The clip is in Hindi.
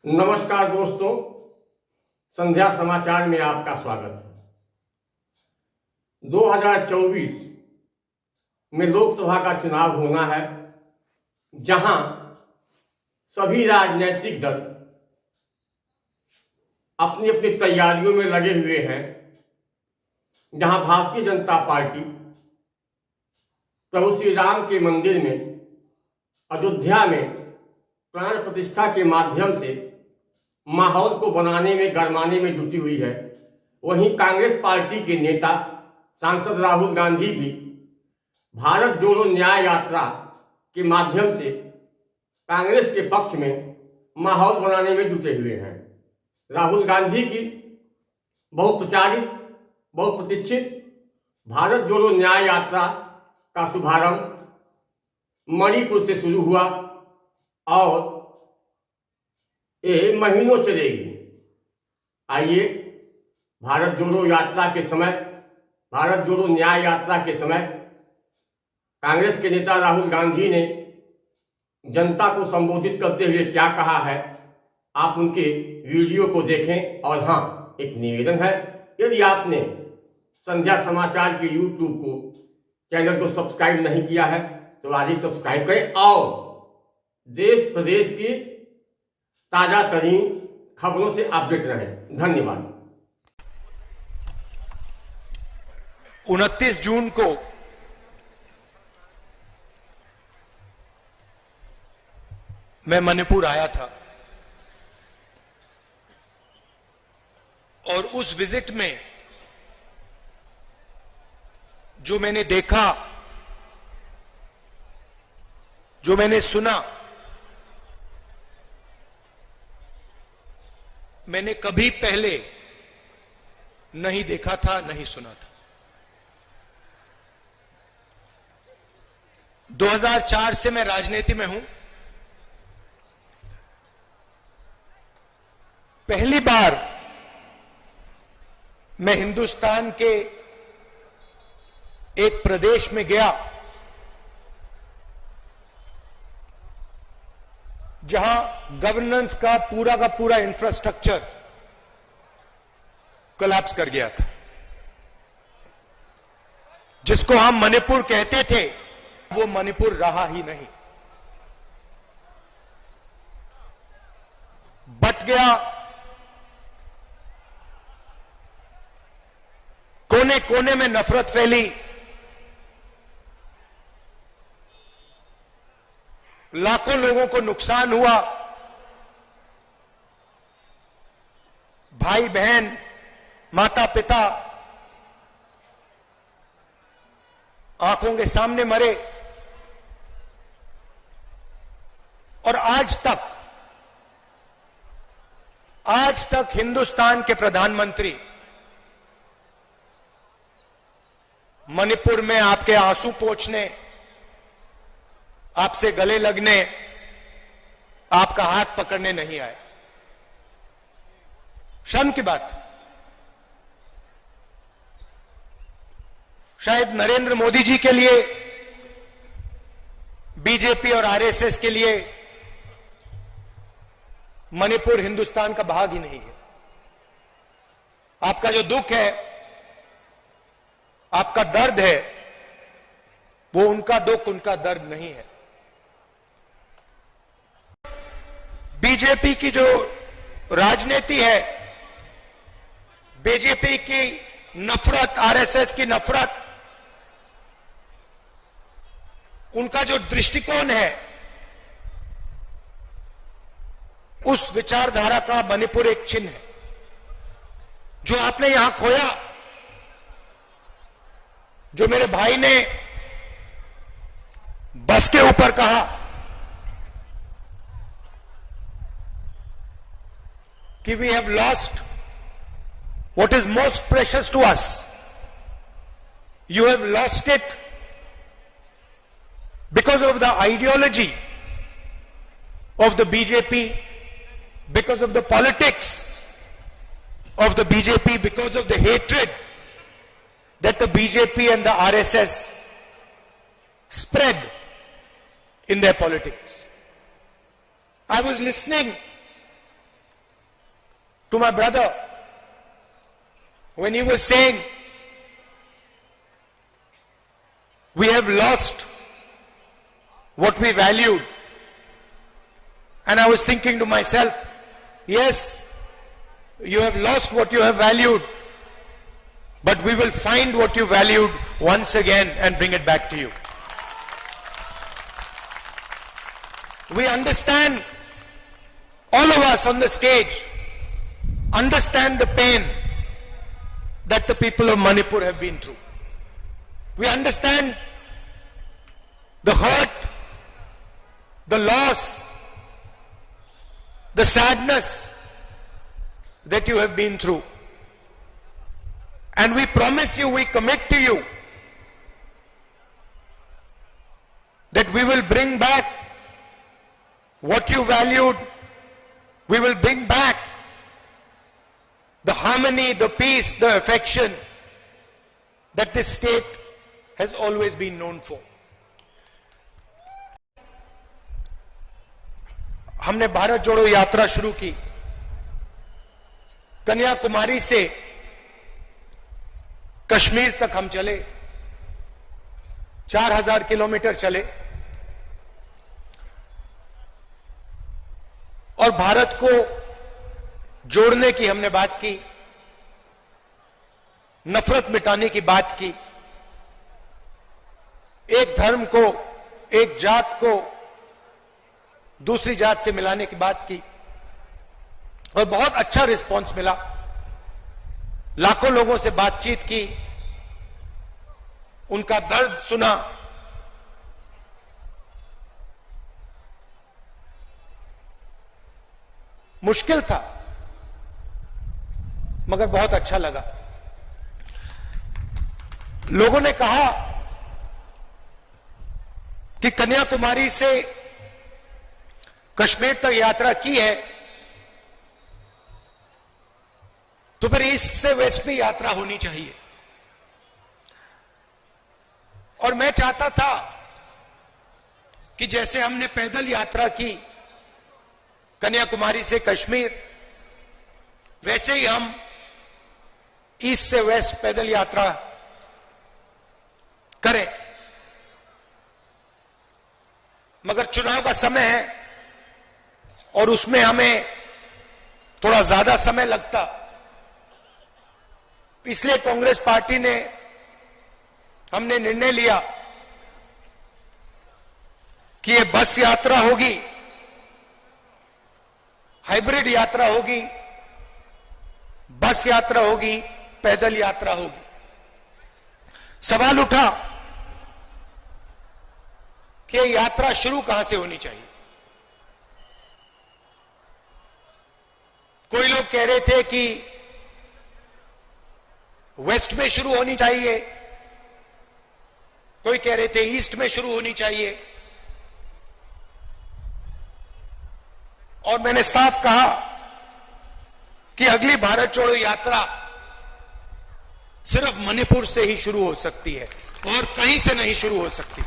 नमस्कार दोस्तों, संध्या समाचार में आपका स्वागत है। 2024 में लोकसभा का चुनाव होना है, जहां सभी राजनीतिक दल अपनी अपनी तैयारियों में लगे हुए हैं। जहां भारतीय जनता पार्टी प्रभु श्री राम के मंदिर में अयोध्या में प्राण प्रतिष्ठा के माध्यम से माहौल को बनाने में गरमाने में जुटी हुई है। वहीं कांग्रेस पार्टी के नेता सांसद राहुल गांधी भी भारत जोड़ो न्याय यात्रा के माध्यम से कांग्रेस के पक्ष में माहौल बनाने में जुटे हुए हैं। राहुल गांधी की बहुप्रचारित बहुप्रतीक्षित भारत जोड़ो न्याय यात्रा का शुभारंभ मणिपुर से शुरू हुआ और ये महीनों चलेगी। आइए, भारत जोड़ो यात्रा के समय, भारत जोड़ो न्याय यात्रा के समय कांग्रेस के नेता राहुल गांधी ने जनता को संबोधित करते हुए क्या कहा है, आप उनके वीडियो को देखें। और हाँ, एक निवेदन है, यदि आपने संध्या समाचार के यूट्यूब को चैनल को सब्सक्राइब नहीं किया है तो आज ही सब्सक्राइब करें और देश प्रदेश की ताजा तरीन खबरों से अपडेट रहें। धन्यवाद। 29 जून को मैं मणिपुर आया था और उस विजिट में जो मैंने देखा, जो मैंने सुना, मैंने कभी पहले नहीं देखा था, नहीं सुना था। 2004 से मैं राजनीति में हूं। पहली बार मैं हिंदुस्तान के एक प्रदेश में गया जहां गवर्नेंस का पूरा इंफ्रास्ट्रक्चर कोलैप्स कर गया था। जिसको हम मणिपुर कहते थे, वो मणिपुर रहा ही नहीं, बट गया। कोने कोने में नफरत फैली, लाखों लोगों को नुकसान हुआ, भाई बहन, माता पिता आंखों के सामने मरे। और आज तक हिंदुस्तान के प्रधानमंत्री मणिपुर में आपके आंसू पोंछने, आपसे गले लगने, आपका हाथ पकड़ने नहीं आए। शर्म की बात। शायद नरेंद्र मोदी जी के लिए, बीजेपी और आरएसएस के लिए मणिपुर हिंदुस्तान का भाग ही नहीं है। आपका जो दुख है, आपका दर्द है, वो उनका दुख, उनका दर्द नहीं है। बीजेपी की जो राजनीति है, बीजेपी की नफरत, आरएसएस की नफरत, उनका जो दृष्टिकोण है, उस विचारधारा का मणिपुर एक चिन्ह है। जो आपने यहां खोया, जो मेरे भाई ने बस के ऊपर कहा कि we have lost what is most precious to us. You have lost it because of the ideology of the BJP, because of the politics of the BJP, because of the hatred that the BJP and the RSS spread in their politics. I was listening to my brother when he was saying, we have lost what we valued. And I was thinking to myself, yes, you have lost what you have valued, but we will find what you valued once again and bring it back to you. We understand, all of us on the stage understand the pain that the people of Manipur have been through. We understand the hurt, the loss, the sadness that you have been through. And we promise you, we commit to you that we will bring back what you valued. We will bring back the harmony, the peace, the affection that this state has always been known for. हमने भारत जोड़ो यात्रा शुरू की। कन्याकुमारी से कश्मीर तक हम चले, 4000 किलोमीटर चले और भारत को जोड़ने की हमने बात की, नफरत मिटाने की बात की, एक धर्म को, एक जात को दूसरी जात से मिलाने की बात की और बहुत अच्छा रिस्पांस मिला। लाखों लोगों से बातचीत की, उनका दर्द सुना। मुश्किल था मगर बहुत अच्छा लगा। लोगों ने कहा कि कन्याकुमारी से कश्मीर तक यात्रा की है तो फिर ईस्ट से वेस्ट में यात्रा होनी चाहिए। और मैं चाहता था कि जैसे हमने पैदल यात्रा की कन्याकुमारी से कश्मीर, वैसे ही हम ईस्ट से वेस्ट पैदल यात्रा करें। मगर चुनाव का समय है और उसमें हमें थोड़ा ज्यादा समय लगता, इसलिए कांग्रेस पार्टी ने, हमने निर्णय लिया कि ये बस यात्रा होगी, हाइब्रिड यात्रा होगी, बस यात्रा होगी, पैदल यात्रा होगी। सवाल उठा कि यात्रा शुरू कहां से होनी चाहिए। कोई लोग कह रहे थे कि वेस्ट में शुरू होनी चाहिए, कोई कह रहे थे ईस्ट में शुरू होनी चाहिए। और मैंने साफ कहा कि अगली भारत जोड़ो यात्रा सिर्फ मणिपुर से ही शुरू हो सकती है और कहीं से नहीं शुरू हो सकती।